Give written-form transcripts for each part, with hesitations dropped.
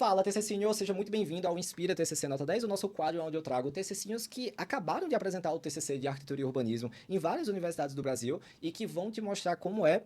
Fala, TCCinho, seja muito bem-vindo ao Inspira TCC Nota 10, o nosso quadro onde eu trago TCCinhos que acabaram de apresentar o TCC de Arquitetura e Urbanismo em várias universidades do Brasil e que vão te mostrar como é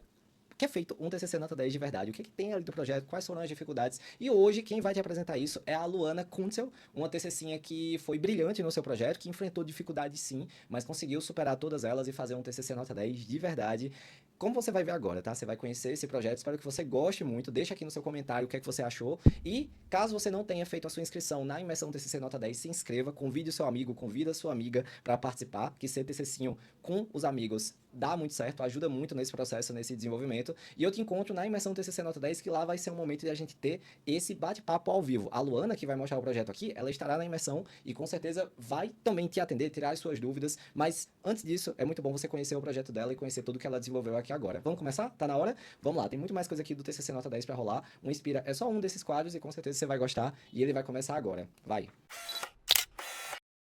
que é feito um TCC Nota 10 de verdade, o que, é que tem ali do projeto, quais foram as dificuldades. E hoje quem vai te apresentar isso é a Luana Kuntzel, uma TCCinha que foi brilhante no seu projeto, que enfrentou dificuldades sim, mas conseguiu superar todas elas e fazer um TCC Nota 10 de verdade. Como você vai ver agora, tá? Você vai conhecer esse projeto, espero que você goste muito. Deixa aqui no seu comentário o que é que você achou. E caso você não tenha feito a sua inscrição na imersão TCC Nota 10, se inscreva, convide o seu amigo, convida a sua amiga para participar, que ser TCCinho com os amigos dá muito certo, ajuda muito nesse processo, nesse desenvolvimento. E eu te encontro na imersão TCC Nota 10, que lá vai ser um momento de a gente ter esse bate-papo ao vivo. A Luana, que vai mostrar o projeto aqui, ela estará na imersão e com certeza vai também te atender, tirar as suas dúvidas. Mas antes disso, é muito bom você conhecer o projeto dela e conhecer tudo que ela desenvolveu aqui agora. Vamos começar? Tá na hora? Vamos lá, tem muito mais coisa aqui do TCC Nota 10 para rolar. O Inspira é só um desses quadros e com certeza você vai gostar. E ele vai começar agora. Vai!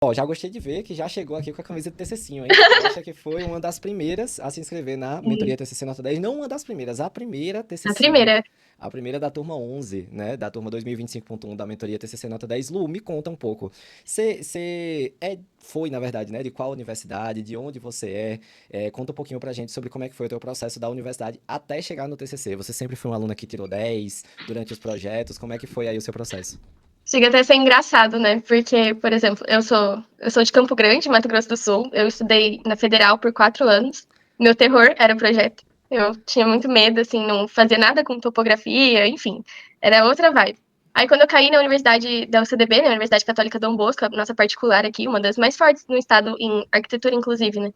Ó, já gostei de ver que já chegou aqui com a camisa do TCCinho, hein? Acha que foi uma das primeiras a se inscrever na mentoria Sim, TCC Nota 10. Não uma das primeiras, a primeira a TCCinha. primeira. A primeira da turma 11, né? Da turma 2025.1 da mentoria TCC Nota 10. Lu, me conta um pouco. Você foi, na verdade, né? De qual universidade, de onde você é? Conta um pouquinho pra gente sobre como é que foi o teu processo da universidade até chegar no TCC. Você sempre foi uma aluna que tirou 10 durante os projetos? Como é que foi aí o seu processo? Chega até a ser engraçado, né? Porque, por exemplo, eu sou de Campo Grande, Mato Grosso do Sul. Eu estudei na Federal por 4 anos. Meu terror era projeto. Eu tinha muito medo, assim, não fazia nada com topografia, enfim, era outra vibe. Aí, quando eu caí na Universidade da UCDB, na Universidade Católica Dom Bosco, a nossa particular aqui, uma das mais fortes no estado em arquitetura, inclusive, né?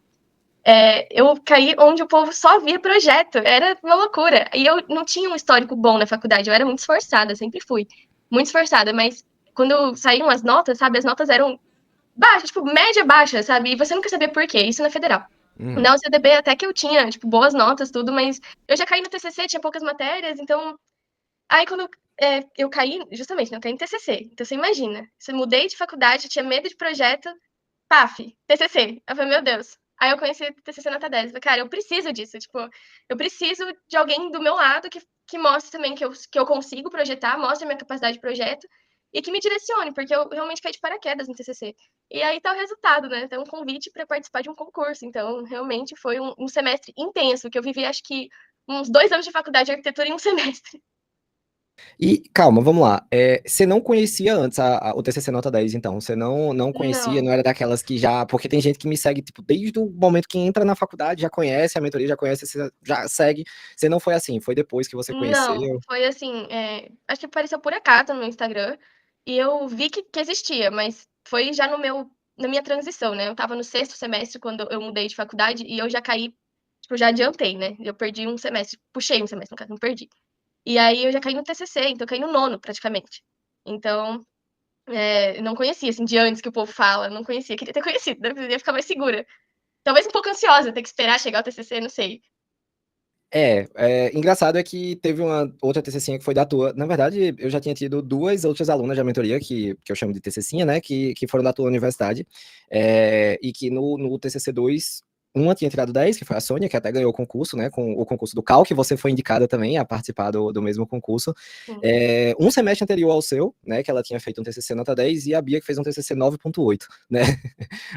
Eu caí onde o povo só via projeto. Era uma loucura. E eu não tinha um histórico bom na faculdade. Eu era muito esforçada, sempre fui. Muito esforçada, mas quando saíram as notas, sabe? As notas eram baixas, tipo, média baixa, sabe? E você nunca sabia por quê. Isso na federal. Uhum. Na UCDB até que eu tinha, tipo, boas notas, tudo, mas eu já caí no TCC, tinha poucas matérias, então. Aí quando eu caí, justamente, não caí no TCC. Então você imagina, você mudei de faculdade, tinha medo de projeto, paf, TCC. Eu falei, meu Deus. Aí eu conheci o TCC Nota 10. Eu falei, cara, eu preciso disso. Tipo, eu preciso de alguém do meu lado que mostre também que eu consigo projetar, mostre a minha capacidade de projeto e que me direcione, porque eu realmente caí de paraquedas no TCC. E aí tá o resultado, né? Tem um convite para participar de um concurso. Então, realmente foi um semestre intenso, que eu vivi, acho que, uns 2 anos de faculdade de arquitetura em um semestre. E calma, vamos lá. Você não conhecia antes o TCC Nota 10, então? Você não conhecia, Não, não era daquelas que já. Porque tem gente que me segue, tipo, desde o momento que entra na faculdade, já conhece a mentoria, já conhece, você já segue. Você não foi assim, foi depois que você não. conheceu. Foi assim, acho que apareceu por acaso no meu Instagram e eu vi que existia, mas foi já na minha transição, né? Eu estava no sexto semestre quando eu mudei de faculdade e eu já caí, tipo, já adiantei, né? Eu perdi um semestre, puxei um semestre, no caso, não perdi. E aí eu já caí no TCC, então eu caí no nono, praticamente. Então, eu não conhecia, assim, de antes que o povo fala, não conhecia. Queria ter conhecido, né? Eu ia ficar mais segura. Talvez um pouco ansiosa, ter que esperar chegar o TCC, não sei. Engraçado é que teve uma outra TCCinha que foi da tua. Na verdade, eu já tinha tido duas outras alunas da mentoria, que eu chamo de TCCinha, né? Que foram da tua universidade. E que no TCC 2 uma tinha tirado 10, que foi a Sônia, que até ganhou o concurso, né? Com o concurso do CAL, que você foi indicada também a participar do mesmo concurso. Sim. Um semestre anterior ao seu, né? Que ela tinha feito um TCC nota 10, e a Bia que fez um TCC 9,8, né?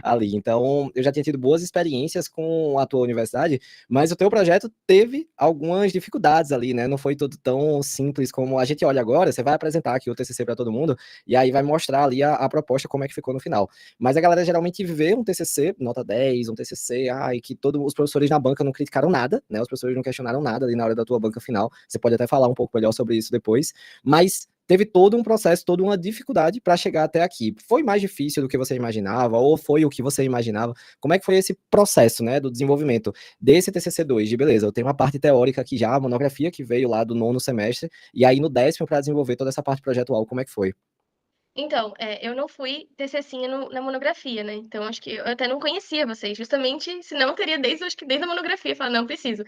Ali. Então, eu já tinha tido boas experiências com a tua universidade, mas o teu projeto teve algumas dificuldades ali, né? Não foi tudo tão simples como a gente olha agora. Você vai apresentar aqui o TCC para todo mundo e aí vai mostrar ali a proposta como é que ficou no final. Mas a galera geralmente vê um TCC, nota 10, um TCC, e que todos os professores na banca não criticaram nada, né? Os professores não questionaram nada ali na hora da tua banca final. Você pode até falar um pouco melhor sobre isso depois, mas teve todo um processo, toda uma dificuldade para chegar até aqui. Foi mais difícil do que você imaginava, ou foi o que você imaginava? Como é que foi esse processo, né, do desenvolvimento desse TCC2? De beleza, eu tenho uma parte teórica aqui já, a monografia que veio lá do nono semestre, e aí no 10º para desenvolver toda essa parte projetual, como é que foi? Então, eu não fui TCCinha na monografia, né, então acho que eu até não conhecia vocês, justamente, senão eu teria acho que desde a monografia, falar: "Não, preciso".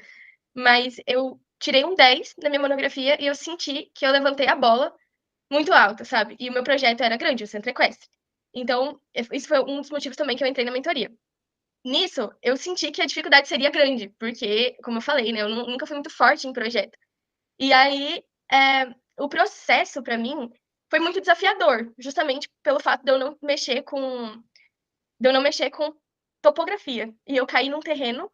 Mas eu tirei um 10 na minha monografia e eu senti que eu levantei a bola muito alta, sabe, e o meu projeto era grande, o centro equestre. Então, isso foi um dos motivos também que eu entrei na mentoria. Nisso, eu senti que a dificuldade seria grande, porque, como eu falei, né, eu nunca fui muito forte em projeto. E aí, o processo pra mim foi muito desafiador, justamente pelo fato de eu não mexer com topografia. E eu caí num terreno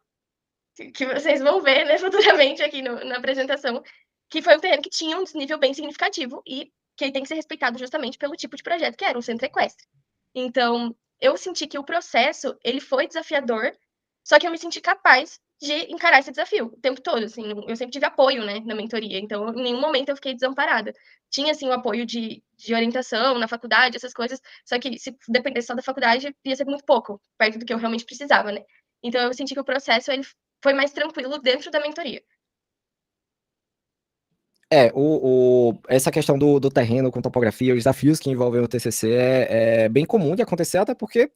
que vocês vão ver, né, futuramente aqui na apresentação, que foi um terreno que tinha um desnível bem significativo e que tem que ser respeitado justamente pelo tipo de projeto que era, um centro equestre. Então, eu senti que o processo, ele foi desafiador, só que eu me senti capaz de encarar esse desafio o tempo todo, assim, eu sempre tive apoio, né, na mentoria, então em nenhum momento eu fiquei desamparada. Tinha, assim, o apoio de orientação na faculdade, essas coisas, só que se dependesse só da faculdade, ia ser muito pouco, perto do que eu realmente precisava, né. Então eu senti que o processo, ele foi mais tranquilo dentro da mentoria. Essa questão do terreno com topografia, os desafios que envolvem o TCC é bem comum de acontecer, até porque,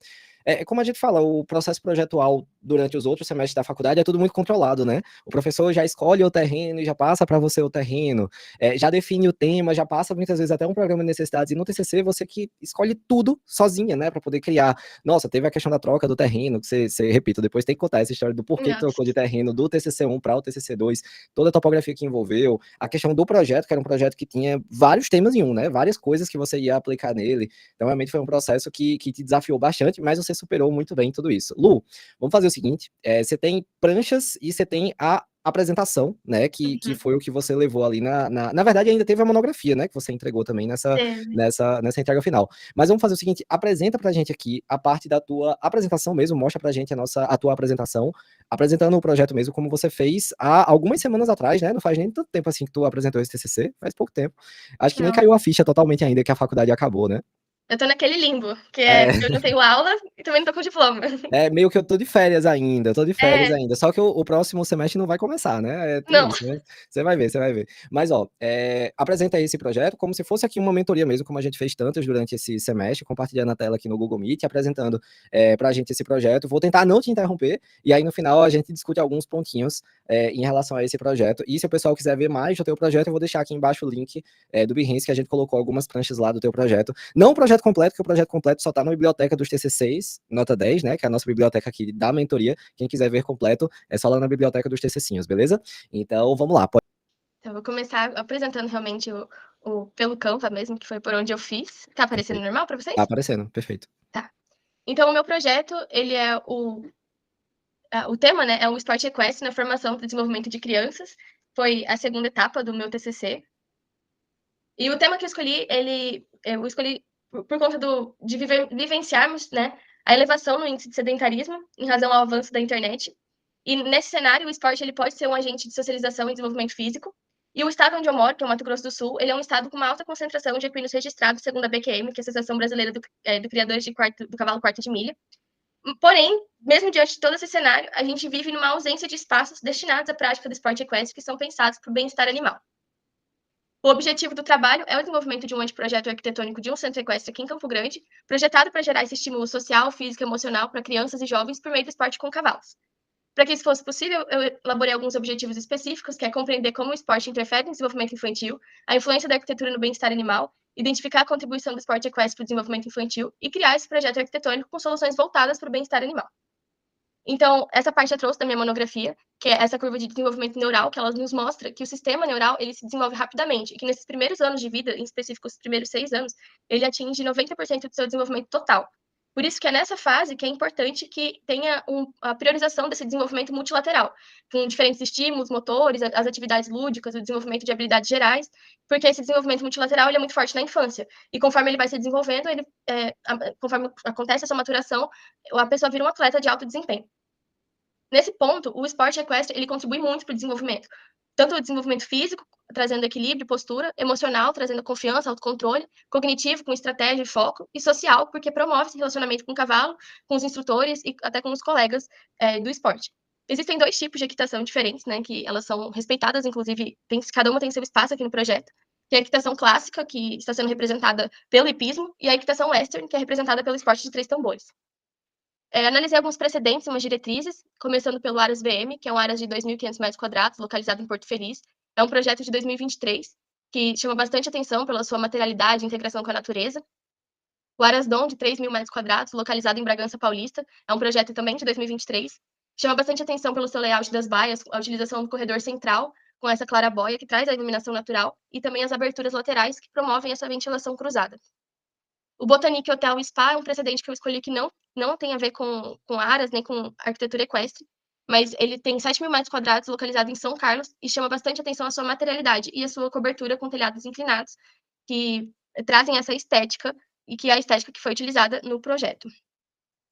como a gente fala, o processo projetual durante os outros semestres da faculdade é tudo muito controlado, né? O professor já escolhe o terreno e já passa para você o terreno, já define o tema, já passa muitas vezes até um programa de necessidades, e no TCC você que escolhe tudo sozinha, né, para poder criar. Nossa, teve a questão da troca do terreno, que repito, depois tem que contar essa história do porquê que Nossa. trocou de terreno do TCC1 para o TCC2, toda a topografia que envolveu, a questão do projeto, que era um projeto que tinha vários temas em um, né, várias coisas que você ia aplicar nele, então realmente foi um processo que te desafiou bastante, mas você superou muito bem tudo isso. Lu, vamos fazer o seguinte, você tem pranchas e você tem a apresentação, né, que foi o que você levou ali na verdade ainda teve a monografia, né, que você entregou também Teve. nessa entrega final. Mas vamos fazer o seguinte, apresenta pra gente aqui a parte da tua apresentação mesmo, mostra pra gente a tua apresentação, apresentando o projeto mesmo, como você fez há algumas semanas atrás, né, não faz nem tanto tempo assim que tu apresentou esse TCC, faz pouco tempo. Acho que nem Não. caiu a ficha totalmente ainda que a faculdade acabou, né? Eu tô naquele limbo, que É, eu não tenho aula e também não tô com diploma. meio que eu tô de férias ainda, tô de férias É, ainda. Só que o próximo semestre não vai começar, né? Tem não. isso, né? Você vai ver, você vai ver. Mas, ó, apresenta aí esse projeto como se fosse aqui uma mentoria mesmo, como a gente fez tantas durante esse semestre, compartilhando a tela aqui no Google Meet, apresentando pra gente esse projeto. Vou tentar não te interromper, e aí no final a gente discute alguns pontinhos em relação a esse projeto. E se o pessoal quiser ver mais do teu projeto, eu vou deixar aqui embaixo o link do Behance, que a gente colocou algumas pranchas lá do teu projeto. Não o projeto completo, que o projeto completo só tá na biblioteca dos TCCs, nota 10, né, que é a nossa biblioteca aqui da mentoria. Quem quiser ver completo, é só lá na biblioteca dos TCCinhos, beleza? Então, vamos lá. Então, eu vou começar apresentando realmente o pelo Canva mesmo, que foi por onde eu fiz. Tá aparecendo Perfeito. normal pra Tá vocês? aparecendo, perfeito. Tá. Então, o meu projeto, ele é o tema, né, é o esporte equestre na formação e desenvolvimento de crianças. Foi a segunda etapa do meu TCC. E o tema que eu escolhi, eu escolhi por conta de vivenciarmos, né, a elevação no índice de sedentarismo em razão ao avanço da internet. E nesse cenário, o esporte ele pode ser um agente de socialização e desenvolvimento físico. E o estado onde eu moro, que é o Mato Grosso do Sul, ele é um estado com uma alta concentração de equinos registrados, segundo a BQM, que é a Associação Brasileira do Criadores do Cavalo Quarta de Milha. Porém, mesmo diante de todo esse cenário, a gente vive numa ausência de espaços destinados à prática do esporte equestre que são pensados para o bem-estar animal. O objetivo do trabalho é o desenvolvimento de um anteprojeto arquitetônico de um centro equestre aqui em Campo Grande, projetado para gerar esse estímulo social, físico e emocional para crianças e jovens por meio do esporte com cavalos. Para que isso fosse possível, eu elaborei alguns objetivos específicos, que é compreender como o esporte interfere no desenvolvimento infantil, a influência da arquitetura no bem-estar animal, identificar a contribuição do esporte equestre para o desenvolvimento infantil e criar esse projeto arquitetônico com soluções voltadas para o bem-estar animal. Então, essa parte eu trouxe da minha monografia, que é essa curva de desenvolvimento neural, que ela nos mostra que o sistema neural ele se desenvolve rapidamente, e que nesses primeiros anos de vida, em específico os primeiros 6 anos, ele atinge 90% do seu desenvolvimento total. Por isso que é nessa fase que é importante que tenha a priorização desse desenvolvimento multilateral, com diferentes estímulos, motores, as atividades lúdicas, o desenvolvimento de habilidades gerais, porque esse desenvolvimento multilateral ele é muito forte na infância. E conforme ele vai se desenvolvendo, conforme acontece essa maturação, a pessoa vira um atleta de alto desempenho. Nesse ponto, o esporte equestre ele contribui muito para o desenvolvimento, tanto o desenvolvimento físico, trazendo equilíbrio, postura, emocional, trazendo confiança, autocontrole, cognitivo, com estratégia e foco, e social, porque promove esse relacionamento com o cavalo, com os instrutores e até com os colegas do esporte. Existem 2 tipos de equitação diferentes, né, que elas são respeitadas, inclusive, cada uma tem seu espaço aqui no projeto, que é a equitação clássica, que está sendo representada pelo hipismo, e a equitação western, que é representada pelo esporte de 3 tambores. Analisei alguns precedentes e umas diretrizes, começando pelo Aras VM, que é um Aras de 2.500 metros quadrados, localizado em Porto Feliz. É um projeto de 2023, que chama bastante atenção pela sua materialidade e integração com a natureza. O Aras Dom, de 3.000 metros quadrados, localizado em Bragança Paulista, é um projeto também de 2023. Chama bastante atenção pelo seu layout das baias, a utilização do corredor central, com essa clarabóia que traz a iluminação natural, e também as aberturas laterais que promovem essa ventilação cruzada. O Botanique Hotel Spa é um precedente que eu escolhi que não tem a ver com aras, nem com arquitetura equestre, mas ele tem 7.000 metros quadrados, localizado em São Carlos, e chama bastante atenção a sua materialidade e a sua cobertura com telhados inclinados, que trazem essa estética, e que é a estética que foi utilizada no projeto.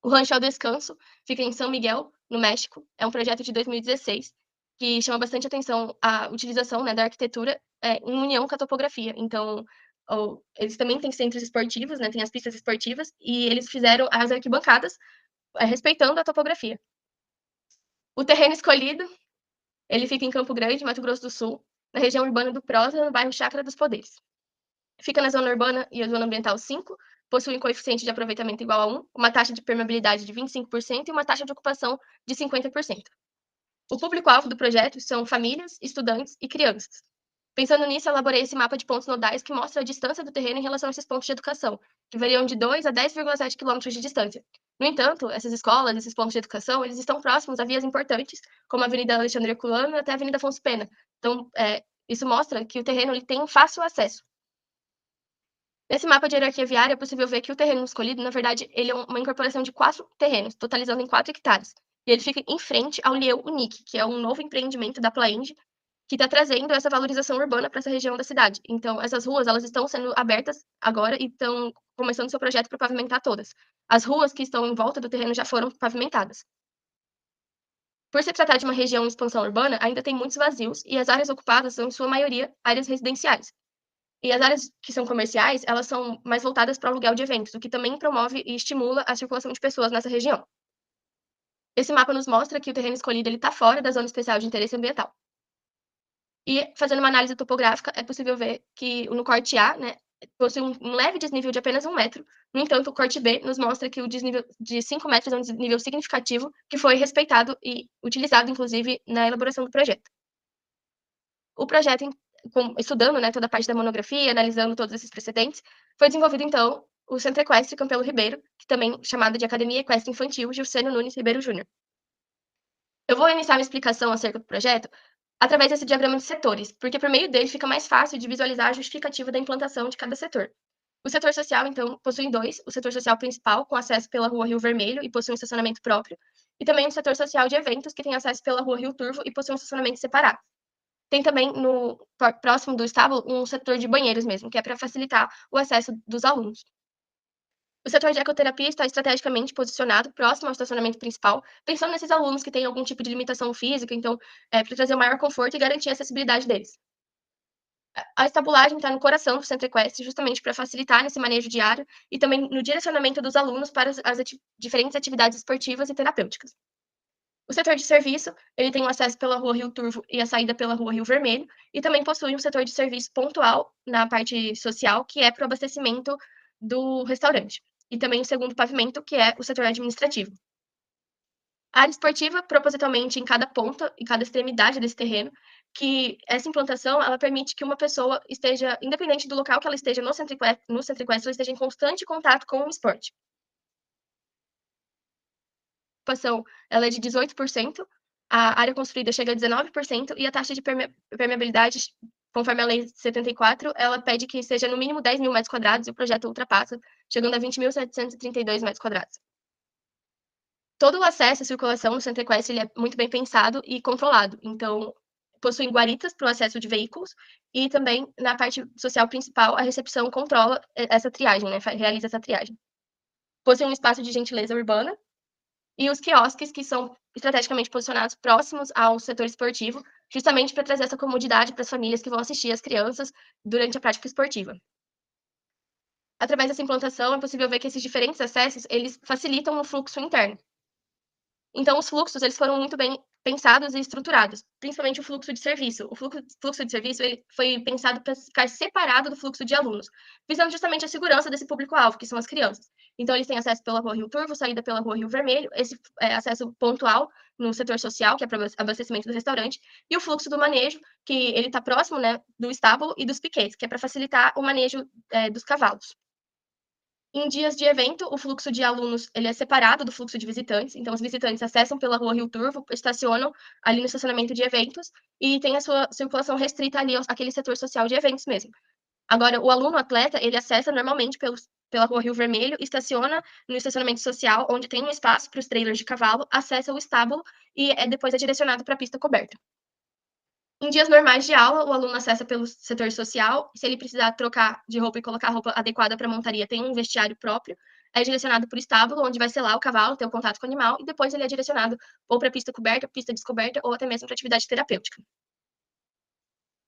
O Rancho El Descanso fica em São Miguel, no México. É um projeto de 2016 que chama bastante atenção a utilização, né, da arquitetura em união com a topografia. Então, eles também têm centros esportivos, né, tem as pistas esportivas, e eles fizeram as arquibancadas respeitando a topografia. O terreno escolhido, ele fica em Campo Grande, Mato Grosso do Sul, na região urbana do Prosa, no bairro Chácara dos Poderes. Fica na zona urbana e a zona ambiental 5, possui um coeficiente de aproveitamento igual a 1, uma taxa de permeabilidade de 25% e uma taxa de ocupação de 50%. O público-alvo do projeto são famílias, estudantes e crianças. Pensando nisso, elaborei esse mapa de pontos nodais que mostra a distância do terreno em relação a esses pontos de educação, que variam de 2 a 10,7 km de distância. No entanto, essas escolas, esses pontos de educação, eles estão próximos a vias importantes, como a Avenida Alexandre Herculano até a Avenida Afonso Pena. Então, isso mostra que o terreno ele tem fácil acesso. Nesse mapa de hierarquia viária, é possível ver que o terreno escolhido, na verdade, ele é uma incorporação de 4 terrenos, totalizando em 4 hectares. E ele fica em frente ao Lieu Unique, que é um novo empreendimento da Plaenge, que está trazendo essa valorização urbana para essa região da cidade. Então, essas ruas, elas estão sendo abertas agora e estão começando seu projeto para pavimentar todas. As ruas que estão em volta do terreno já foram pavimentadas. Por se tratar de uma região em expansão urbana, ainda tem muitos vazios e as áreas ocupadas são, em sua maioria, áreas residenciais. E as áreas que são comerciais, elas são mais voltadas para o aluguel de eventos, o que também promove e estimula a circulação de pessoas nessa região. Esse mapa nos mostra que o terreno escolhido está fora da Zona Especial de Interesse Ambiental. E, fazendo uma análise topográfica, é possível ver que no corte A, né, possui um leve desnível de apenas 1 metro. No entanto, o corte B nos mostra que o desnível de 5 metros é um desnível significativo que foi respeitado e utilizado, inclusive, na elaboração do projeto. O projeto, estudando, né, toda a parte da monografia, analisando todos esses precedentes, foi desenvolvido, então, o Centro Equestre Campelo Ribeiro, que também chamado de Academia Equestre Infantil Gilcênio Nunes Ribeiro Júnior. Eu vou iniciar minha explicação acerca do projeto através desse diagrama de setores, porque por meio dele fica mais fácil de visualizar a justificativa da implantação de cada setor. O setor social, então, possui 2, o setor social principal, com acesso pela Rua Rio Vermelho e possui um estacionamento próprio, e também o setor social de eventos, que tem acesso pela Rua Rio Turvo e possui um estacionamento separado. Tem também, próximo do estábulo, um setor de banheiros mesmo, que é para facilitar o acesso dos alunos. O setor de ecoterapia está estrategicamente posicionado próximo ao estacionamento principal, pensando nesses alunos que têm algum tipo de limitação física, então, para trazer o maior conforto e garantir a acessibilidade deles. A estabulagem está no coração do centro equestre, justamente para facilitar nesse manejo diário e também no direcionamento dos alunos para as diferentes atividades esportivas e terapêuticas. O setor de serviço, ele tem o acesso pela Rua Rio Turvo e a saída pela Rua Rio Vermelho, e também possui um setor de serviço pontual na parte social, que é para o abastecimento do restaurante. E também o segundo pavimento, que é o setor administrativo. A área esportiva, propositalmente em cada ponta, em cada extremidade desse terreno, que essa implantação, ela permite que uma pessoa esteja, independente do local que ela esteja no centro equestre, ela esteja em constante contato com o esporte. A ocupação, ela é de 18%, a área construída chega a 19% e a taxa de permeabilidade, conforme a Lei 74, ela pede que seja no mínimo 10.000 metros quadrados e o projeto ultrapassa, chegando a 20.732 metros quadrados. Todo o acesso e circulação no centro equestre ele é muito bem pensado e controlado, então possui guaritas para o acesso de veículos e também na parte social principal a recepção controla essa triagem, né, realiza essa triagem. Possui um espaço de gentileza urbana e os quiosques que são estrategicamente posicionados próximos ao setor esportivo, justamente para trazer essa comodidade para as famílias que vão assistir as crianças durante a prática esportiva. Através dessa implantação, é possível ver que esses diferentes acessos, eles facilitam o fluxo interno. Então, os fluxos, eles foram muito bem pensados e estruturados, principalmente o fluxo de serviço. O fluxo de serviço ele foi pensado para ficar separado do fluxo de alunos, visando justamente a segurança desse público-alvo, que são as crianças. Então, eles têm acesso pela Rua Rio Turvo, saída pela Rua Rio Vermelho, esse acesso pontual no setor social, que é para abastecimento do restaurante, e o fluxo do manejo, que ele está próximo, né, do estábulo e dos piquetes, que é para facilitar o manejo dos cavalos. Em dias de evento, o fluxo de alunos ele é separado do fluxo de visitantes, então os visitantes acessam pela rua Rio Turvo, estacionam ali no estacionamento de eventos e tem a sua circulação restrita ali àquele setor social de eventos mesmo. Agora, o aluno atleta, ele acessa normalmente pela rua Rio Vermelho, estaciona no estacionamento social, onde tem um espaço para os trailers de cavalo, acessa o estábulo e depois é direcionado para a pista coberta. Em dias normais de aula, o aluno acessa pelo setor social. Se ele precisar trocar de roupa e colocar a roupa adequada para a montaria, tem um vestiário próprio. É direcionado para o estábulo, onde vai selar o cavalo, ter o contato com o animal, e depois ele é direcionado ou para a pista coberta, pista descoberta, ou até mesmo para atividade terapêutica.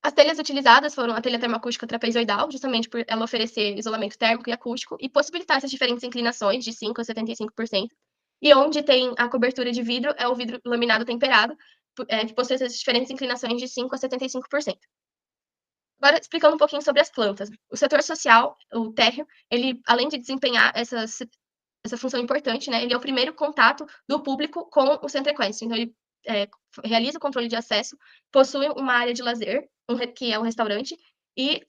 As telhas utilizadas foram a telha termoacústica trapezoidal, justamente por ela oferecer isolamento térmico e acústico e possibilitar essas diferentes inclinações de 5% a 75%. E onde tem a cobertura de vidro, é o vidro laminado temperado, que possui essas diferentes inclinações de 5% a 75%. Agora, explicando um pouquinho sobre as plantas. O setor social, o térreo, ele, além de desempenhar essa função importante, né, ele é o primeiro contato do público com o centro equestre. Então, ele realiza o controle de acesso, possui uma área de lazer, que é o restaurante, e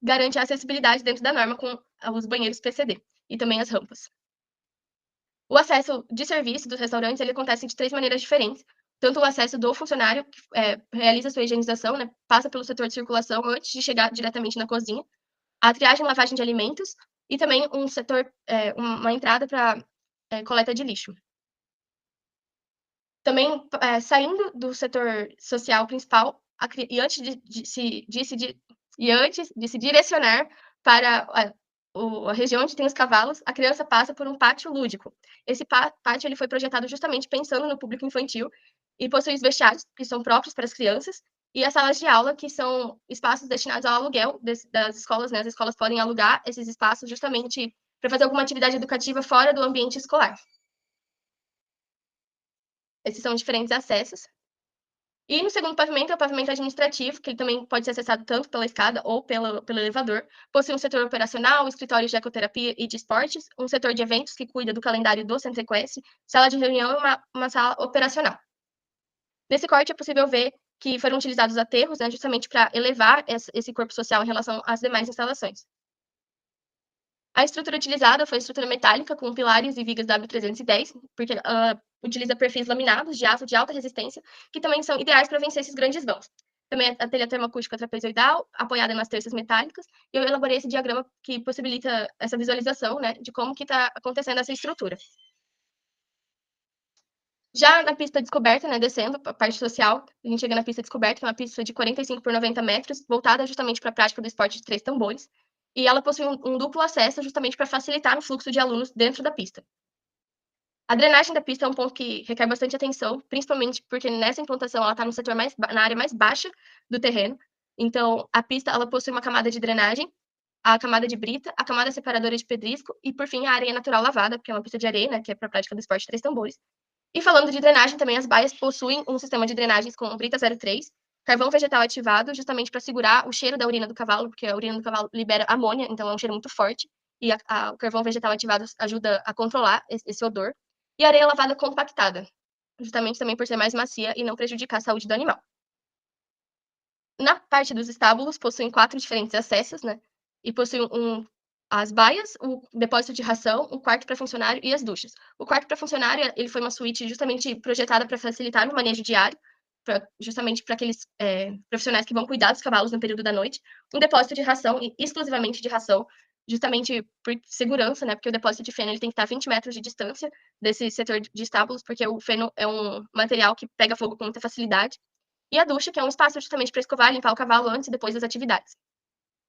garante a acessibilidade dentro da norma com os banheiros PCD e também as rampas. O acesso de serviço dos restaurantes ele acontece de 3 maneiras diferentes. Tanto o acesso do funcionário, que realiza sua higienização, né, passa pelo setor de circulação antes de chegar diretamente na cozinha, a triagem e lavagem de alimentos e também um setor, uma entrada para coleta de lixo. Também, saindo do setor social principal, e antes de se direcionar para a região onde tem os cavalos, a criança passa por um pátio lúdico. Esse pátio ele foi projetado justamente pensando no público infantil e possui os vestiários, que são próprios para as crianças, e as salas de aula, que são espaços destinados ao aluguel das escolas, né? As escolas podem alugar esses espaços justamente para fazer alguma atividade educativa fora do ambiente escolar. Esses são diferentes acessos. E no segundo pavimento é o pavimento administrativo, que ele também pode ser acessado tanto pela escada ou pelo elevador. Possui um setor operacional, escritórios de ecoterapia e de esportes, um setor de eventos que cuida do calendário do Centro Equestre, sala de reunião e uma sala operacional. Nesse corte é possível ver que foram utilizados aterros, né, justamente para elevar esse corpo social em relação às demais instalações. A estrutura utilizada foi estrutura metálica com pilares e vigas W310, porque ela utiliza perfis laminados de aço de alta resistência, que também são ideais para vencer esses grandes vãos. Também a telha termoacústica trapezoidal, apoiada nas terças metálicas, e eu elaborei esse diagrama que possibilita essa visualização, né, de como que está acontecendo essa estrutura. Já na pista descoberta, né, descendo a parte social, a gente chega na pista descoberta, que é uma pista de 45 por 90 metros, voltada justamente para a prática do esporte de 3 tambores, e ela possui um duplo acesso justamente para facilitar o fluxo de alunos dentro da pista. A drenagem da pista é um ponto que requer bastante atenção, principalmente porque nessa implantação ela está no setor na área mais baixa do terreno. Então, a pista ela possui uma camada de drenagem, a camada de brita, a camada separadora de pedrisco e, por fim, a areia natural lavada, porque é uma pista de areia, né, que é para a prática do esporte de 3 tambores. E falando de drenagem, também as baias possuem um sistema de drenagens com brita 03, carvão vegetal ativado, justamente para segurar o cheiro da urina do cavalo, porque a urina do cavalo libera amônia, então é um cheiro muito forte, e o carvão vegetal ativado ajuda a controlar esse odor. E areia lavada compactada, justamente também por ser mais macia e não prejudicar a saúde do animal. Na parte dos estábulos, possuem 4 diferentes acessos, né? E possuem as baias, o depósito de ração, o quarto para funcionário e as duchas. O quarto para funcionário, ele foi uma suíte justamente projetada para facilitar o manejo diário, justamente para aqueles profissionais que vão cuidar dos cavalos no período da noite. Um depósito de ração, exclusivamente de ração, justamente por segurança, né? Porque o depósito de feno ele tem que estar a 20 metros de distância desse setor de estábulos, porque o feno é um material que pega fogo com muita facilidade. E a ducha, que é um espaço justamente para escovar e limpar o cavalo antes e depois das atividades.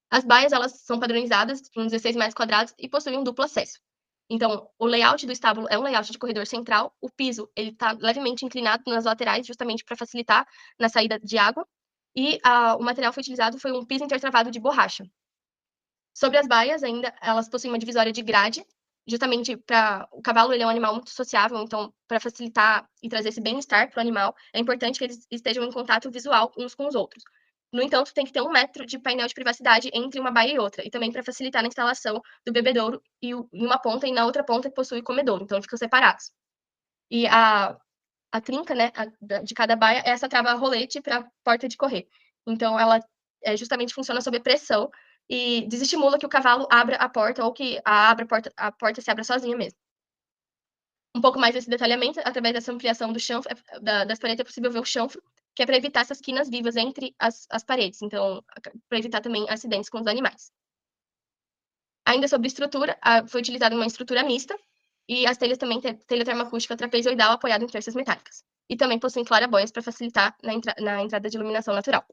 As baias, elas são padronizadas com 16 metros quadrados e possuem um duplo acesso. Então, o layout do estábulo é um layout de corredor central, o piso ele está levemente inclinado nas laterais, justamente para facilitar na saída de água, e o material foi utilizado foi um piso intertravado de borracha. Sobre as baias, ainda, elas possuem uma divisória de grade, justamente para o cavalo ele é um animal muito sociável, então para facilitar e trazer esse bem-estar para o animal, é importante que eles estejam em contato visual uns com os outros. No entanto, tem que ter 1 metro de painel de privacidade entre uma baia e outra, e também para facilitar na instalação do bebedouro em uma ponta e na outra ponta que possui comedouro, então ficam separados. E a trinca, né, de cada baia é essa trava rolete para a porta de correr. Então ela justamente funciona sob pressão e desestimula que o cavalo abra a porta ou que a porta se abra sozinha mesmo. Um pouco mais desse detalhamento, através dessa ampliação do chanfro, das paredes, é possível ver o chanfro, que é para evitar essas quinas vivas entre as paredes, então, para evitar também acidentes com os animais. Ainda sobre estrutura, foi utilizada uma estrutura mista, e as telhas também têm telha termoacústica trapezoidal apoiada em terças metálicas. E também possuem claraboias para facilitar na entrada de iluminação natural.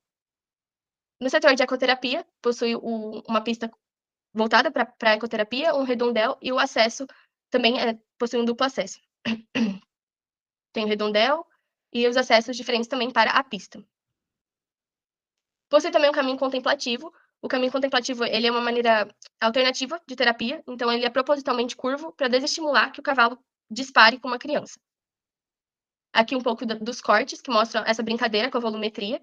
No setor de ecoterapia, possui uma pista voltada para a ecoterapia, um redondel e o acesso também possui um duplo acesso. Tem o redondel e os acessos diferentes também para a pista. Possui também um caminho contemplativo. O caminho contemplativo ele é uma maneira alternativa de terapia, então ele é propositalmente curvo para desestimular que o cavalo dispare com uma criança. Aqui um pouco dos cortes que mostram essa brincadeira com a volumetria.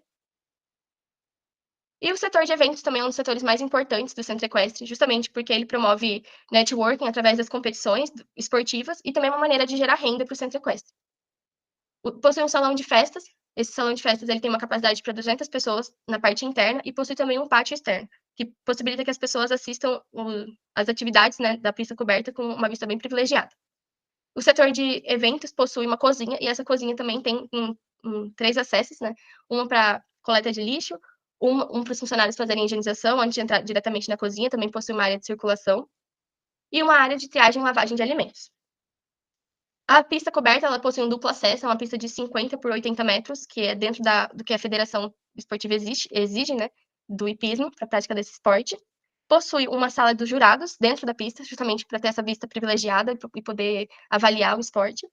E o setor de eventos também é um dos setores mais importantes do centro equestre, justamente porque ele promove networking através das competições esportivas e também é uma maneira de gerar renda para o centro equestre. Possui um salão de festas. Esse salão de festas ele tem uma capacidade para 200 pessoas na parte interna e possui também um pátio externo, que possibilita que as pessoas assistam as atividades, né, da pista coberta com uma vista bem privilegiada. O setor de eventos possui uma cozinha, e essa cozinha também tem 3 acessos, né? Uma para coleta de lixo, um para os funcionários fazerem higienização antes de entrar diretamente na cozinha, também possui uma área de circulação, e uma área de triagem e lavagem de alimentos. A pista coberta ela possui um duplo acesso, é uma pista de 50 por 80 metros, que é dentro do que a Federação Esportiva exige, né, do hipismo, para a prática desse esporte. Possui uma sala dos jurados dentro da pista, justamente para ter essa vista privilegiada e poder avaliar o esporte.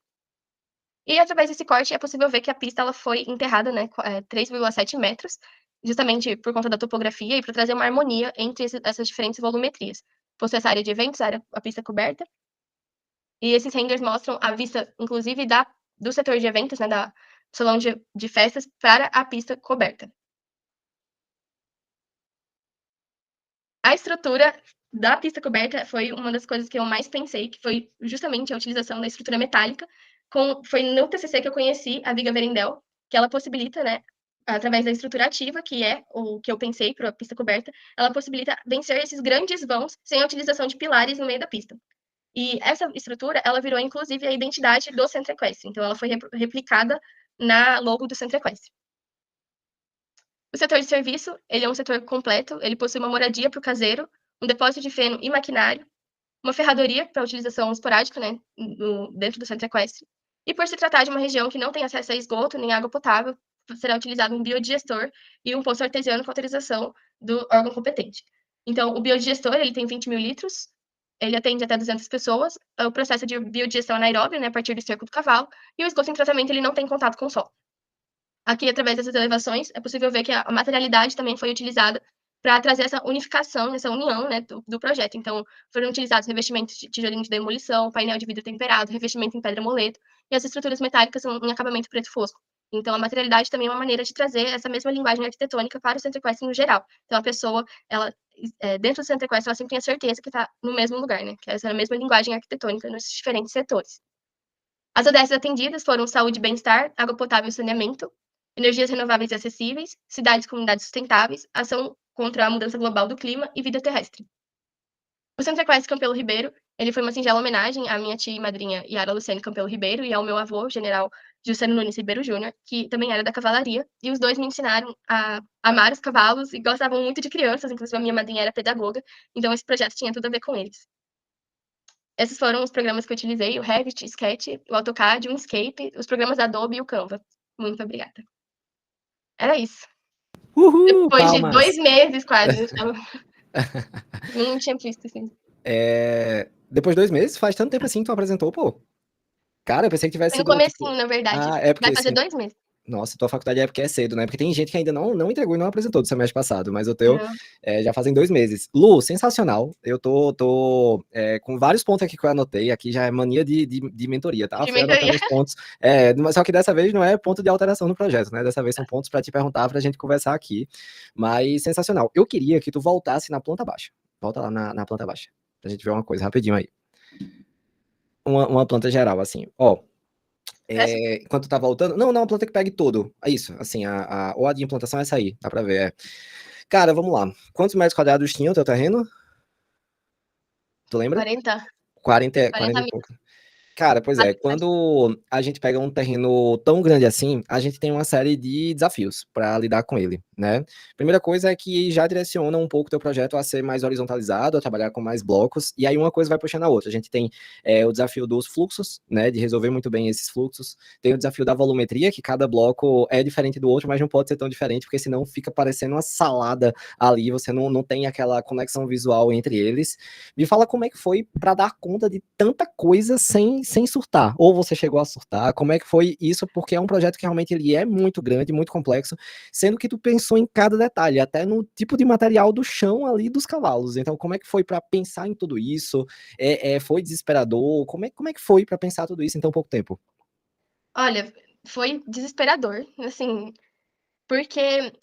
E através desse corte é possível ver que a pista ela foi enterrada, né, 3,7 metros, justamente por conta da topografia e para trazer uma harmonia entre essas diferentes volumetrias. Possui essa área de eventos, a pista coberta, e esses renders mostram a vista, inclusive, do setor de eventos, né, do salão de festas, para a pista coberta. A estrutura da pista coberta foi uma das coisas que eu mais pensei, que foi justamente a utilização da estrutura metálica. Foi no TCC que eu conheci a viga Verendel, que ela possibilita, né, através da estrutura ativa, que é o que eu pensei para a pista coberta, ela possibilita vencer esses grandes vãos sem a utilização de pilares no meio da pista. E essa estrutura, ela virou, inclusive, a identidade do Centro Equestre. Então, ela foi replicada na logo do Centro Equestre. O setor de serviço, ele é um setor completo. Ele possui uma moradia para o caseiro, um depósito de feno e maquinário, uma ferradoria para utilização esporádica, né, dentro do Centro Equestre. E por se tratar de uma região que não tem acesso a esgoto nem água potável, será utilizado um biodigestor e um poço artesiano com autorização do órgão competente. Então, o biodigestor, ele tem 20 mil litros, ele atende até 200 pessoas. O processo de biodigestão anaeróbio, né, a partir do esterco do cavalo, e o esgoto em tratamento ele não tem contato com o solo. Aqui, através dessas elevações, é possível ver que a materialidade também foi utilizada para trazer essa unificação, essa união, né, do projeto. Então, foram utilizados revestimentos de tijolinho de demolição, painel de vidro temperado, revestimento em pedra moleto, e as estruturas metálicas em acabamento preto fosco. Então, a materialidade também é uma maneira de trazer essa mesma linguagem arquitetônica para o centro equestre no geral. Então, a pessoa, ela, dentro do centro equestre, ela sempre tem a certeza que está no mesmo lugar, né? Que é essa mesma linguagem arquitetônica nos diferentes setores. As ODS atendidas foram saúde e bem-estar, água potável e saneamento, energias renováveis e acessíveis, cidades e comunidades sustentáveis, ação contra a mudança global do clima e vida terrestre. O Centro Equestre Campelo Ribeiro, ele foi uma singela homenagem à minha tia e madrinha Yara Luciane Campelo Ribeiro e ao meu avô, general Juscelino Nunes Ribeiro Júnior, que também era da cavalaria, e os dois me ensinaram a amar os cavalos e gostavam muito de crianças, inclusive a minha madrinha era pedagoga, então esse projeto tinha tudo a ver com eles. Esses foram os programas que eu utilizei, o Revit, o Sketch, o AutoCAD, o Inkscape, os programas da Adobe e o Canva. Muito obrigada. Era isso. Uhul, Depois de 2 palmas! meses quase, não tinha visto assim. Depois de 2 meses? Faz tanto tempo assim que tu apresentou, pô. Cara, eu pensei que tivesse Foi no sido, comecinho, tipo... na verdade. Ah, é Vai porque fazer esse... 2 meses. Nossa, tua faculdade é porque é cedo, né? Porque tem gente que ainda não entregou e não apresentou do semestre passado, mas o teu Não. já fazem 2 meses. Lu, sensacional. Eu tô com vários pontos aqui que eu anotei. Aqui já é mania de mentoria, tá? De Fui anotando mentoria. os pontos. Só que dessa vez não é ponto de alteração no projeto, né? Dessa vez são pontos para te perguntar, pra gente conversar aqui. Mas sensacional. Eu queria que tu voltasse na planta baixa. Volta lá na planta baixa. Pra gente ver uma coisa rapidinho aí. Uma planta geral, assim. Ó, enquanto tá voltando. Não, uma planta que pegue tudo. É isso, assim, ou a de implantação é essa aí, dá pra ver. Cara, vamos lá. Quantos metros quadrados tinha o teu terreno? Tu lembra? 40, 40, 40 40 e mil pouco. Cara, pois é, habitantes. quando a gente pega um terreno tão grande assim, a gente tem uma série de desafios para lidar com ele, né? Primeira coisa é que já direciona um pouco o teu projeto a ser mais horizontalizado, a trabalhar com mais blocos, e aí uma coisa vai puxando a outra. A gente tem o desafio dos fluxos, né, de resolver muito bem esses fluxos. Tem o desafio da volumetria, que cada bloco é diferente do outro, mas não pode ser tão diferente, porque senão fica parecendo uma salada ali, você não tem aquela conexão visual entre eles. Me fala como é que foi para dar conta de tanta coisa sem surtar. Ou você chegou a surtar? Como é que foi isso? Porque é um projeto que realmente ele é muito grande, muito complexo, sendo que tu pensou em cada detalhe, até no tipo de material do chão ali dos cavalos. Então, como é que foi para pensar em tudo isso? Foi desesperador? Como é que foi para pensar tudo isso em tão pouco tempo? Olha, foi desesperador, assim, porque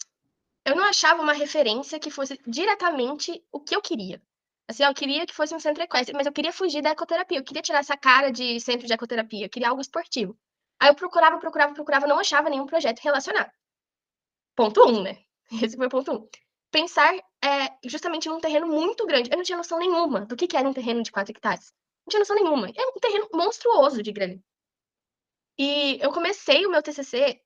eu não achava uma referência que fosse diretamente o que eu queria. Assim, eu queria que fosse um centro equestre, mas eu queria fugir da ecoterapia, eu queria tirar essa cara de centro de ecoterapia, eu queria algo esportivo. Aí eu procurava, procurava, procurava, não achava nenhum projeto relacionado. Ponto um, né? Esse foi o ponto um. Pensar justamente num terreno muito grande. Eu não tinha noção nenhuma do que era um terreno de 4 hectares. Não tinha noção nenhuma. É um terreno monstruoso de grande. E eu comecei o meu TCC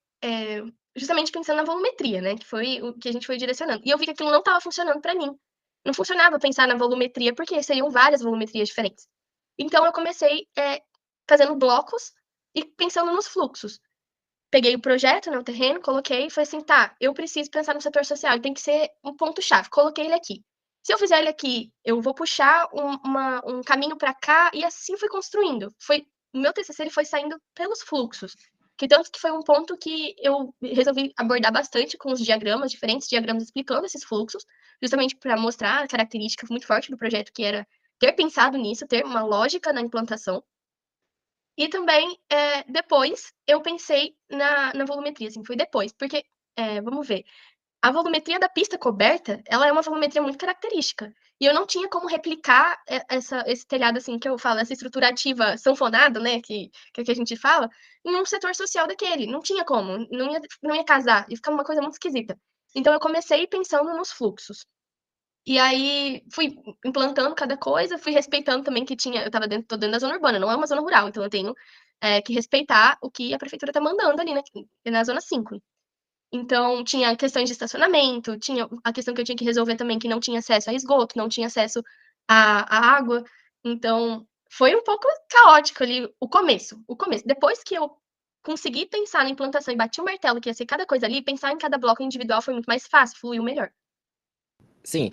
justamente pensando na volumetria, né? Que foi o que a gente foi direcionando. E eu vi que aquilo não estava funcionando para mim. Não funcionava pensar na volumetria, porque seriam várias volumetrias diferentes. Então eu comecei fazendo blocos e pensando nos fluxos. Peguei o projeto, né, o terreno, coloquei e falei assim: tá, eu preciso pensar no setor social, ele tem que ser um ponto-chave. Coloquei ele aqui. Se eu fizer ele aqui, eu vou puxar um caminho para cá, e assim fui construindo. O meu TCC ele foi saindo pelos fluxos. Que tanto que foi um ponto que eu resolvi abordar bastante com os diagramas, diferentes diagramas explicando esses fluxos, justamente para mostrar a característica muito forte do projeto, que era ter pensado nisso, ter uma lógica na implantação. E também, depois, eu pensei na volumetria, assim, foi depois, porque, vamos ver, a volumetria da pista coberta, ela é uma volumetria muito característica, e eu não tinha como replicar esse telhado, assim, que eu falo, essa estrutura ativa sanfonada, né, que a gente fala, em um setor social daquele, não tinha como, não ia casar, ia ficar uma coisa muito esquisita. Então eu comecei pensando nos fluxos. E aí fui implantando cada coisa, fui respeitando também que tinha, tô dentro da zona urbana, não é uma zona rural, então eu tenho que respeitar o que a prefeitura tá mandando ali na zona 5. Então tinha questões de estacionamento, tinha a questão que eu tinha que resolver também, que não tinha acesso a esgoto, não tinha acesso à água. Então foi um pouco caótico ali o começo, o começo. Depois que eu consegui pensar na implantação e bati o martelo que ia ser cada coisa ali, pensar em cada bloco individual foi muito mais fácil, fluiu melhor. Sim,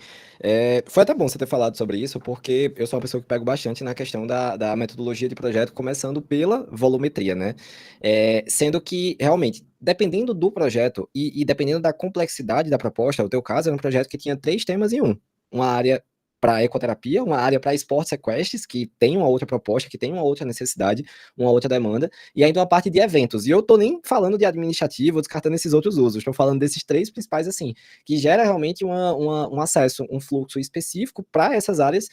foi até bom você ter falado sobre isso, porque eu sou uma pessoa que pego bastante na questão da metodologia de projeto, começando pela volumetria, né? Sendo que, realmente, dependendo do projeto e dependendo da complexidade da proposta, o teu caso era um projeto que tinha 3 temas em um. Uma área para ecoterapia, uma área para esportes equestres, que tem uma outra proposta, que tem uma outra necessidade, uma outra demanda, e ainda uma parte de eventos. E eu tô nem falando de administrativo, descartando esses outros usos, estou falando desses 3 principais, assim, que gera realmente um acesso, um fluxo específico para essas áreas,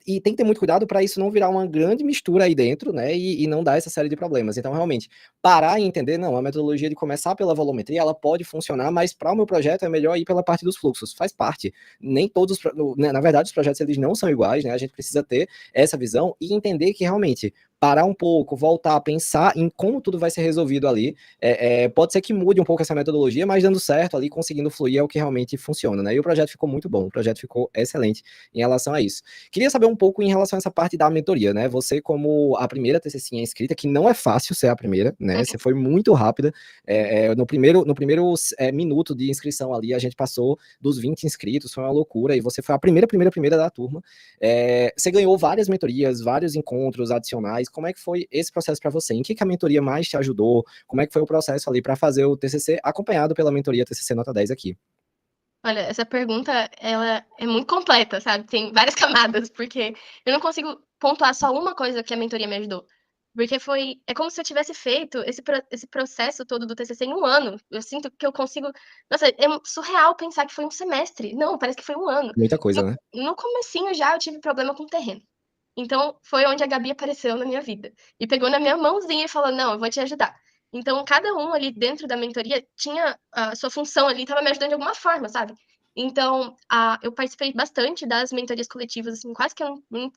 e tem que ter muito cuidado para isso não virar uma grande mistura aí dentro, né, e não dar essa série de problemas. Então, realmente, parar e entender, não, a metodologia de começar pela volumetria, ela pode funcionar, mas para o meu projeto é melhor ir pela parte dos fluxos, faz parte. Nem todos, na verdade, os projetos eles não são iguais, né, a gente precisa ter essa visão e entender que realmente parar um pouco, voltar a pensar em como tudo vai ser resolvido ali. Pode ser que mude um pouco essa metodologia, mas dando certo ali, conseguindo fluir é o que realmente funciona, né? E o projeto ficou muito bom, o projeto ficou excelente em relação a isso. Queria saber um pouco em relação a essa parte da mentoria, né? Você, como a primeira TCC inscrita, que não é fácil ser a primeira, né? Você foi muito rápida. No primeiro minuto de inscrição ali, a gente passou dos 20 inscritos, foi uma loucura, e você foi a primeira da turma. Você ganhou várias mentorias, vários encontros adicionais. Como é que foi esse processo para você? Em que a mentoria mais te ajudou? Como é que foi o processo ali para fazer o TCC acompanhado pela mentoria TCC Nota 10 aqui? Olha, essa pergunta, ela é muito completa, sabe? Tem várias camadas, porque eu não consigo pontuar só uma coisa que a mentoria me ajudou. Porque é como se eu tivesse feito esse processo todo do TCC em um ano. Eu sinto que eu consigo. Nossa, é surreal pensar que foi um semestre. Não, parece que foi um ano. Muita coisa, No, né? no comecinho já eu tive problema com o terreno. Então, foi onde a Gabi apareceu na minha vida. E pegou na minha mãozinha e falou: não, eu vou te ajudar. Então, cada um ali dentro da mentoria tinha a sua função ali, estava me ajudando de alguma forma, sabe? Então, eu participei bastante das mentorias coletivas, assim, quase que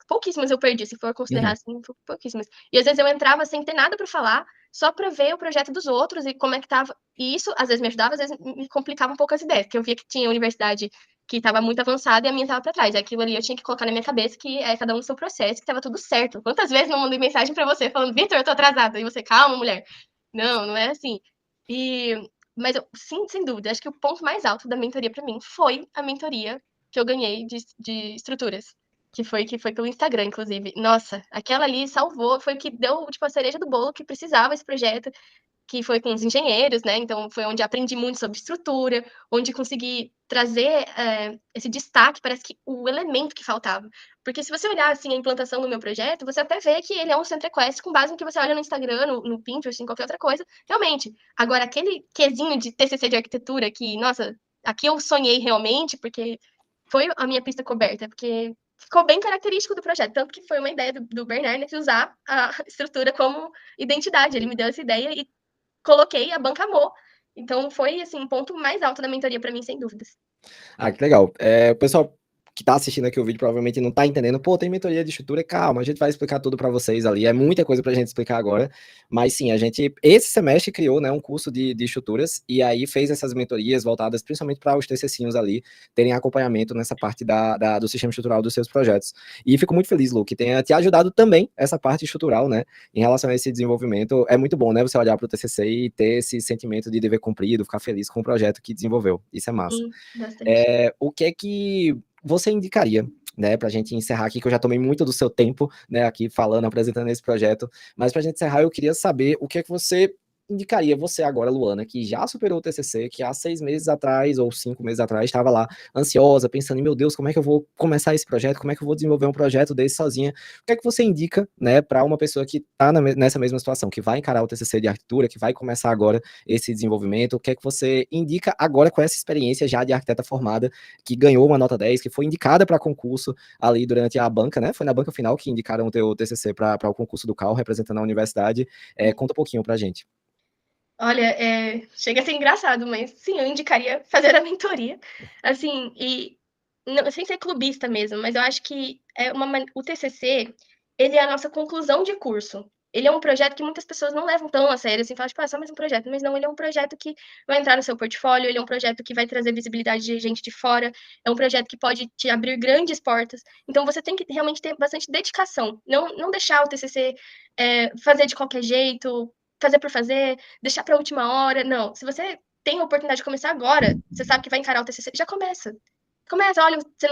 pouquíssimas eu perdi, se for considerar Uhum. assim, pouquíssimas. E às vezes eu entrava sem ter nada para falar, só para ver o projeto dos outros e como é que tava. E isso às vezes me ajudava, às vezes me complicava um pouco as ideias, porque eu via que tinha universidade que estava muito avançada e a minha estava para trás. Aquilo ali eu tinha que colocar na minha cabeça que é cada um no seu processo, que estava tudo certo. Quantas vezes não mandei mensagem para você falando, Vitor, eu tô atrasada, e você, calma, mulher. Não, não é assim. E mas eu, sim, sem dúvida, acho que o ponto mais alto da mentoria para mim foi a mentoria que eu ganhei de estruturas. Que foi pelo Instagram, inclusive. Nossa, aquela ali salvou, foi o que deu, tipo, a cereja do bolo que precisava esse projeto, que foi com os engenheiros, né? Então foi onde aprendi muito sobre estrutura, onde consegui trazer esse destaque, parece que o elemento que faltava. Porque se você olhar assim a implantação do meu projeto, você até vê que ele é um Center Quest com base no que você olha no Instagram, no Pinterest, em qualquer outra coisa. Realmente. Agora, aquele quesinho de TCC de arquitetura que, nossa, aqui eu sonhei realmente, porque foi a minha pista coberta, porque ficou bem característico do projeto, tanto que foi uma ideia do Bernard, né, de usar a estrutura como identidade. Ele me deu essa ideia e coloquei, a banca amou. Então foi assim, um ponto mais alto da mentoria para mim, sem dúvidas. Ah, que legal. O pessoal que tá assistindo aqui o vídeo provavelmente não tá entendendo. Pô, tem mentoria de estrutura, calma, a gente vai explicar tudo para vocês ali. É muita coisa pra gente explicar agora. Mas sim, a gente, esse semestre, criou, né, um curso de estruturas e aí fez essas mentorias voltadas principalmente para os TCCinhos ali terem acompanhamento nessa parte do sistema estrutural dos seus projetos. E fico muito feliz, Lu, que tenha te ajudado também essa parte estrutural, né, em relação a esse desenvolvimento. É muito bom, né, você olhar para o TCC e ter esse sentimento de dever cumprido, ficar feliz com o projeto que desenvolveu. Isso é massa. Bastante. O que é que você indicaria, né, para a gente encerrar aqui, que eu já tomei muito do seu tempo, né, aqui falando, apresentando esse projeto, mas para a gente encerrar, eu queria saber o que é que você indicaria, você agora, Luana, que já superou o TCC, que há 6 meses atrás, ou 5 meses atrás, estava lá, ansiosa, pensando em, meu Deus, como é que eu vou começar esse projeto, como é que eu vou desenvolver um projeto desse sozinha, o que é que você indica, né, para uma pessoa que está nessa mesma situação, que vai encarar o TCC de arquitetura, que vai começar agora esse desenvolvimento, o que é que você indica agora com essa experiência já de arquiteta formada, que ganhou uma nota 10, que foi indicada para concurso ali durante a banca, né? Foi na banca final que indicaram o teu TCC para o concurso do CAL, representando a universidade. Conta um pouquinho pra gente. Olha, chega a ser engraçado, mas sim, eu indicaria fazer a mentoria. Assim, e não, sem ser clubista mesmo, mas eu acho que o TCC, ele é a nossa conclusão de curso. Ele é um projeto que muitas pessoas não levam tão a sério, assim, falam, tipo, é só mais um projeto. Mas não, ele é um projeto que vai entrar no seu portfólio, ele é um projeto que vai trazer visibilidade de gente de fora, é um projeto que pode te abrir grandes portas. Então, você tem que realmente ter bastante dedicação. Não deixar o TCC fazer de qualquer jeito, fazer por fazer, deixar para a última hora. Não, se você tem a oportunidade de começar agora, você sabe que vai encarar o TCC, já começa. Começa, olha, você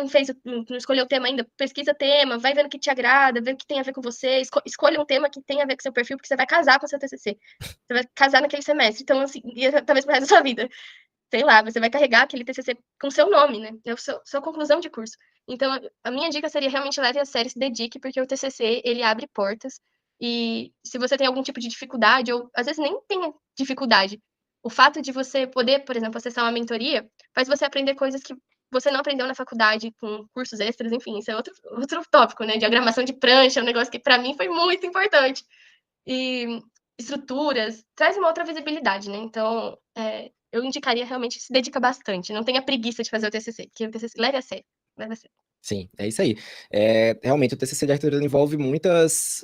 não escolheu o tema ainda, pesquisa tema, vai vendo o que te agrada, vê o que tem a ver com você, escolha um tema que tenha a ver com seu perfil, porque você vai casar com o seu TCC. Você vai casar naquele semestre, então, assim, e talvez pro resto da sua vida. Sei lá, você vai carregar aquele TCC com seu nome, né? É a sua conclusão de curso. Então, a minha dica seria realmente leve a sério, se dedique, porque o TCC, ele abre portas. E se você tem algum tipo de dificuldade, ou às vezes nem tem dificuldade, o fato de você poder, por exemplo, acessar uma mentoria, faz você aprender coisas que você não aprendeu na faculdade, com cursos extras, enfim, isso é outro tópico, né? Diagramação de prancha, é um negócio que para mim foi muito importante. E estruturas, traz uma outra visibilidade, né? Então, eu indicaria realmente se dedica bastante, não tenha preguiça de fazer o TCC, que o TCC leve a sério, leve a sério. Sim, é isso aí. Realmente, o TCC de arquitetura envolve muitas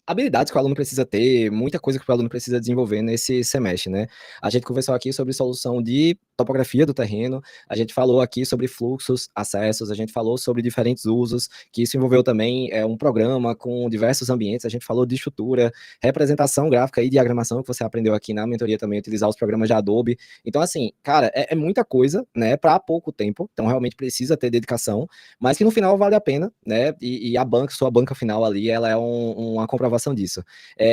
habilidades que o aluno precisa ter, muita coisa que o aluno precisa desenvolver nesse semestre, né? A gente conversou aqui sobre solução de topografia do terreno, a gente falou aqui sobre fluxos, acessos, a gente falou sobre diferentes usos, que isso envolveu também um programa com diversos ambientes, a gente falou de estrutura, representação gráfica e diagramação, que você aprendeu aqui na mentoria também, utilizar os programas de Adobe. Então, assim, cara, é muita coisa, né, para pouco tempo, então realmente precisa ter dedicação, mas que no final vale a pena, né, e a banca, sua banca final ali, ela é uma comprovação disso.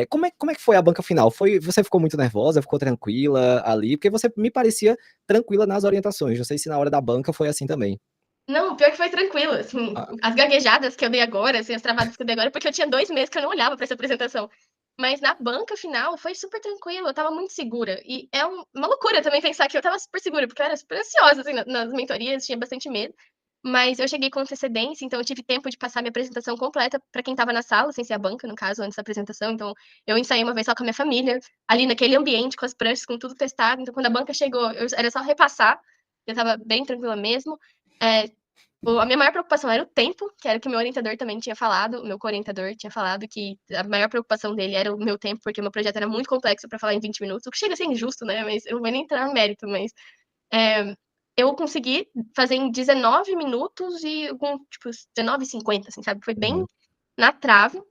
Como é que foi a banca final? Você ficou muito nervosa, ficou tranquila ali? Porque você me parecia tranquila nas orientações, não sei se na hora da banca foi assim também. Não, pior que foi tranquilo, assim, Ah, as gaguejadas que eu dei agora, assim, as travadas que eu dei agora, porque eu tinha 2 meses que eu não olhava para essa apresentação. Mas na banca final foi super tranquilo, eu estava muito segura. E é uma loucura também pensar que eu estava super segura, porque eu era super ansiosa, assim, nas mentorias, tinha bastante medo. Mas eu cheguei com antecedência, então eu tive tempo de passar minha apresentação completa para quem estava na sala, sem ser a banca, no caso, antes da apresentação. Então eu ensaiei uma vez só com a minha família, ali naquele ambiente, com as pranchas, com tudo testado. Então quando a banca chegou, era só repassar. eu tava bem tranquila mesmo. A minha maior preocupação era o tempo, que era o que o meu orientador também tinha falado, o meu co-orientador tinha falado que a maior preocupação dele era o meu tempo, porque o meu projeto era muito complexo para falar em 20 minutos, o que chega a ser injusto, né? Mas eu não vou nem entrar no mérito, mas eu consegui fazer em 19 minutos e tipo, 19:50, assim, sabe? Foi bem na trave.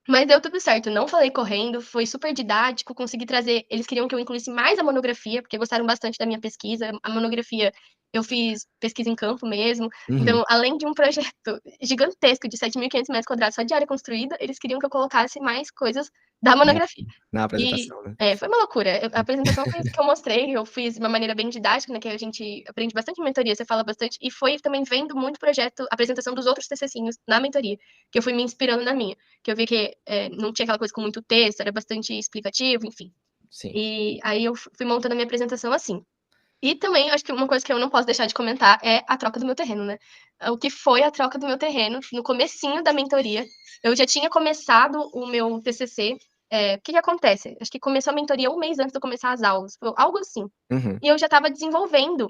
Mas deu tudo certo, não falei correndo, foi super didático, consegui trazer. Eles queriam que eu incluísse mais a monografia, porque gostaram bastante da minha pesquisa. A monografia, eu fiz pesquisa em campo mesmo. Uhum. Então, além de um projeto gigantesco de 7.500 metros quadrados só de área construída, eles queriam que eu colocasse mais coisas da monografia. Na E apresentação, né? foi uma loucura. A apresentação foi isso que eu mostrei, eu fiz de uma maneira bem didática, né, que a gente aprende bastante em mentoria, você fala bastante, e foi também vendo muito projeto, apresentação dos outros TCCinhos na mentoria, que eu fui me inspirando na minha, que eu vi que não tinha aquela coisa com muito texto, era bastante explicativo, enfim. Sim. E aí eu fui montando a minha apresentação assim. E também, acho que uma coisa que eu não posso deixar de comentar é a troca do meu terreno, né? O que foi a troca do meu terreno no comecinho da mentoria. Eu já tinha começado o meu TCC. O que acontece? Acho que começou a mentoria um mês antes de eu começar as aulas, algo assim. Uhum. E eu já estava desenvolvendo,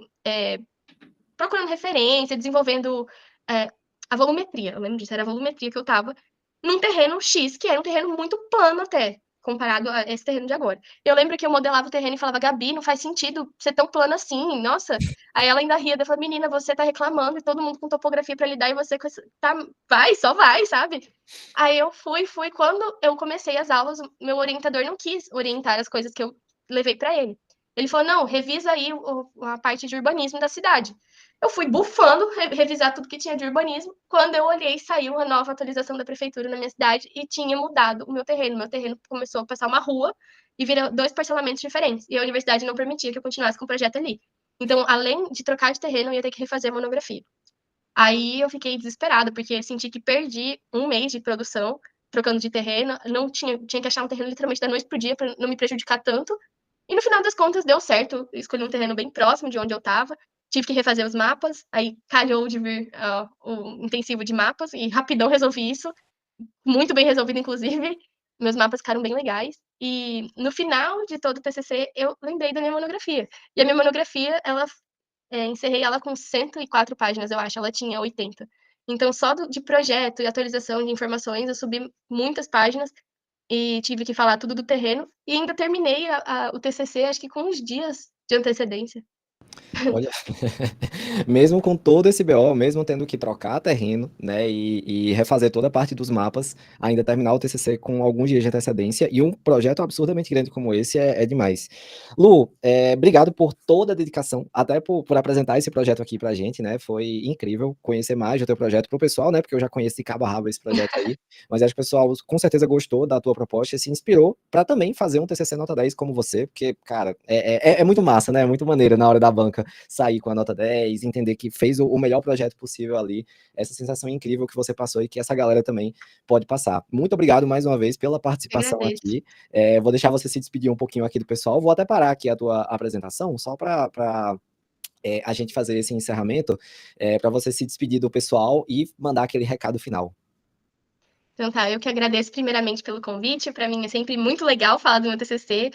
procurando referência, desenvolvendo a volumetria. Eu lembro disso, era a volumetria que eu estava num terreno X, que era um terreno muito plano até, comparado a esse terreno de agora. Eu lembro que eu modelava o terreno e falava, Gabi, não faz sentido ser tão plano assim, nossa. Aí ela ainda ria, eu falava, menina, você tá reclamando e todo mundo com topografia pra lidar e você tá, vai, só vai, sabe? Aí eu fui, quando eu comecei as aulas, meu orientador não quis orientar as coisas que eu levei pra ele. Ele falou, não, revisa aí a parte de urbanismo da cidade. Eu fui bufando, revisar tudo que tinha de urbanismo. Quando eu olhei, saiu a nova atualização da prefeitura na minha cidade e tinha mudado o meu terreno. Meu terreno começou a passar uma rua e virou 2 parcelamentos diferentes. E a universidade não permitia que eu continuasse com o projeto ali. Então, além de trocar de terreno, eu ia ter que refazer a monografia. Aí eu fiquei desesperada, porque senti que perdi um mês de produção trocando de terreno. Não tinha que achar um terreno literalmente da noite pro dia para não me prejudicar tanto. E no final das contas deu certo. Eu escolhi um terreno bem próximo de onde eu estava. Tive que refazer os mapas. Aí calhou de vir o intensivo de mapas e rapidão resolvi isso. Muito bem resolvido, inclusive. Meus mapas ficaram bem legais. E no final de todo o TCC, eu lembrei da minha monografia. E a minha monografia, encerrei ela com 104 páginas, eu acho. Ela tinha 80. Então, só de projeto e atualização de informações, eu subi muitas páginas e tive que falar tudo do terreno. E ainda terminei o TCC, acho que com uns dias de antecedência. Olha, mesmo com todo esse BO, mesmo tendo que trocar terreno, né, e refazer toda a parte dos mapas, ainda terminar o TCC com alguns dias de antecedência e um projeto absurdamente grande como esse é demais. Lu, obrigado por toda a dedicação, até por apresentar esse projeto aqui pra gente, né, foi incrível conhecer mais do teu projeto pro pessoal, né, porque eu já conheço de cabo a rabo esse projeto aí, mas acho que o pessoal com certeza gostou da tua proposta e se inspirou pra também fazer um TCC nota 10 como você, porque, cara, é muito massa, né, é muito maneiro na hora da banca sair com a nota 10, entender que fez o melhor projeto possível ali, essa sensação incrível que você passou e que essa galera também pode passar. Muito obrigado mais uma vez pela participação Agradeço. aqui, vou deixar você se despedir um pouquinho aqui do pessoal, vou até parar aqui a tua apresentação, só para a gente fazer esse encerramento, para você se despedir do pessoal e mandar aquele recado final. Então tá, eu que agradeço primeiramente pelo convite. Para mim é sempre muito legal falar do meu TCC.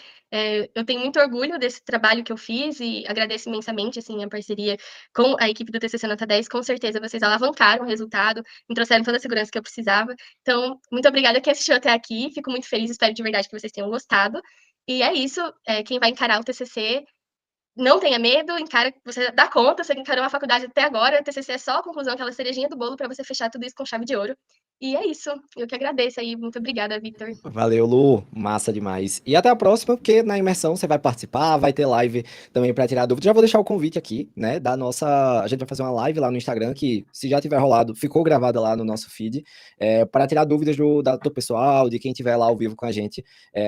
Eu tenho muito orgulho desse trabalho que eu fiz e agradeço imensamente assim a parceria com a equipe do TCC Nota 10. Com certeza vocês alavancaram o resultado, me trouxeram toda a segurança que eu precisava. Então, muito obrigada que assistiu até aqui. Fico muito feliz, espero de verdade que vocês tenham gostado. E é isso, quem vai encarar o TCC, não tenha medo, encara, você dá conta, você encarou a faculdade até agora, o TCC é só a conclusão, aquela cerejinha do bolo para você fechar tudo isso com chave de ouro. E é isso, eu que agradeço aí, muito obrigada, Victor. Valeu, Lu, massa demais. E até a próxima, porque na imersão você vai participar, vai ter live também para tirar dúvidas. Já vou deixar o convite aqui, né, da nossa, a gente vai fazer uma live lá no Instagram que, se já tiver rolado, ficou gravada lá no nosso feed, para tirar dúvidas do pessoal, de quem tiver lá ao vivo com a gente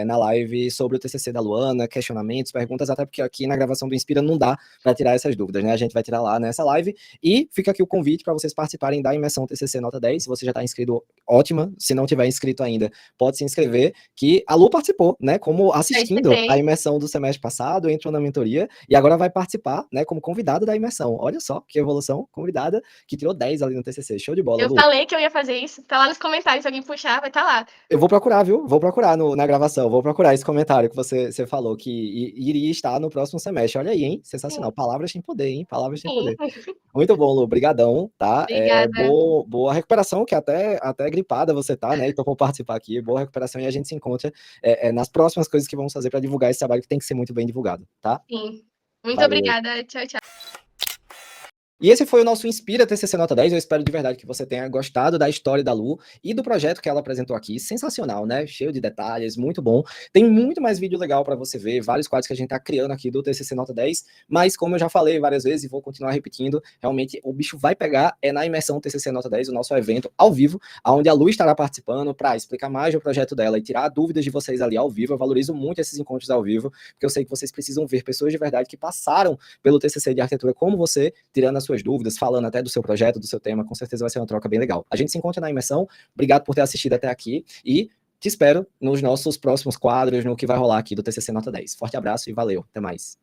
na live sobre o TCC da Luana, questionamentos, perguntas, até porque aqui na gravação do Inspira não dá para tirar essas dúvidas, né? A gente vai tirar lá nessa live e fica aqui o convite para vocês participarem da imersão TCC Nota 10. Se você já está inscrito ótima. Se não tiver inscrito ainda, pode se inscrever, que a Lu participou, né, como assistindo a imersão do semestre passado, entrou na mentoria, e agora vai participar, né, como convidada da imersão. Olha só, que evolução, convidada, que tirou 10 ali no TCC. Show de bola, Eu Lu. falei que eu ia fazer isso, tá lá nos comentários, se alguém puxar, vai estar lá. Eu vou procurar, viu? Vou procurar na gravação, vou procurar esse comentário que você falou, que iria estar no próximo semestre. Olha aí, hein? Sensacional. Palavras têm poder, hein? Palavras têm poder. Muito bom, Lu. Obrigadão, tá? Obrigada. Boa recuperação, que até gripada você tá, né? Então, vou participar aqui. Boa recuperação e a gente se encontra nas próximas coisas que vamos fazer para divulgar esse trabalho que tem que ser muito bem divulgado, tá? Sim. Muito Valeu. obrigada. Tchau, tchau. E esse foi o nosso Inspira TCC Nota 10. Eu espero de verdade que você tenha gostado da história da Lu e do projeto que ela apresentou aqui. Sensacional, né? Cheio de detalhes, muito bom. Tem muito mais vídeo legal para você ver, vários quadros que a gente tá criando aqui do TCC Nota 10, mas como eu já falei várias vezes e vou continuar repetindo, realmente o bicho vai pegar na imersão TCC Nota 10, o nosso evento ao vivo, onde a Lu estará participando para explicar mais do projeto dela e tirar dúvidas de vocês ali ao vivo. Eu valorizo muito esses encontros ao vivo, porque eu sei que vocês precisam ver pessoas de verdade que passaram pelo TCC de arquitetura como você, tirando as suas dúvidas, falando até do seu projeto, do seu tema. Com certeza vai ser uma troca bem legal. A gente se encontra na imersão. Obrigado por ter assistido até aqui e te espero nos nossos próximos quadros, no que vai rolar aqui do TCC Nota 10. Forte abraço e valeu. Até mais.